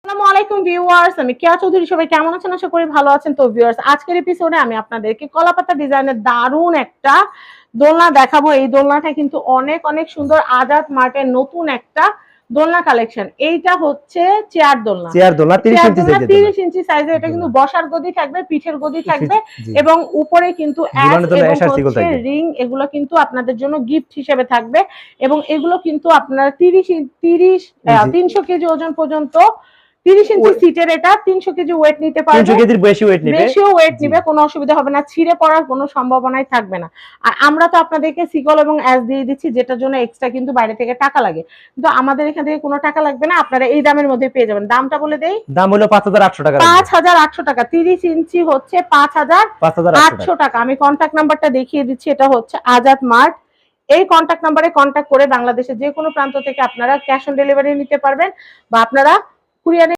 আসসালামু আলাইকুম ভিউয়ার্স, আমি কেয়া চৌধুরী। সবাই কেমন আছেন? আশা করি ভালো আছেন। তো ভিউয়ার্স, আজকের এপিসোডে আমি আপনাদেরকে কলাপাতা ডিজাইনের দারুণ একটা দোলনা দেখাবো। এই দোলনাটা কিন্তু অনেক অনেক সুন্দর। আজাদ মার্টের নতুন একটা দোলনা কালেকশন। এইটা হচ্ছে চেয়ার দোলনা। চেয়ার দোলনা 30 চেয়ার ইঞ্চি দোলনা সাইজের 30 ইঞ্চি সাইজের। এটা কিন্তু বসার গদি থাকবে, পিঠের গদি থাকবে এবং উপরে কিন্তু অ্যাশ ঝুলানোর জন্য এবং অ্যাশ আর সিকল হচ্ছে থাকবে। রিং, এগুলো কিন্তু আপনাদের জন্য গিফট হিসেবে থাকবে। এবং এগুলো কিন্তু আপনারা 300 কেজি ওজন পর্যন্ত 30 ইঞ্চি সিটের, এটা 300 কেজি ওয়েট নিতে পারবে। 300 কেজির বেশি ওয়েট নেবে, বেশিও ওয়েট নিবে, কোনো অসুবিধা হবে না। ছিঁড়ে পড়ার কোনো সম্ভাবনাই থাকবে না। আর আমরা তো আপনাদেরকে সিকল এবং অ্যাশ দিয়ে দিচ্ছি, যেটার জন্য এক্সট্রা কিন্তু বাইরে থেকে টাকা লাগে, কিন্তু আমাদের এখান থেকে কোনো টাকা লাগবে না। আপনারা এই দামের মধ্যে পেয়ে যাবেন। দামটা বলে দেই, দাম হলো 5800 টাকা। 5800 টাকা। 30 ইঞ্চি হচ্ছে 5800 টাকা। আমি কন্ট্যাক্ট নাম্বারটা দেখিয়ে দিচ্ছি, এটা হচ্ছে আজাদ মার্ট। এই কন্ট্যাক্ট নাম্বারে কন্ট্যাক্ট করে বাংলাদেশের যে কোনো প্রান্ত থেকে আপনারা ক্যাশ অন ডেলিভারি নিতে পারবেন, বা আপনারা কুরিয়ারে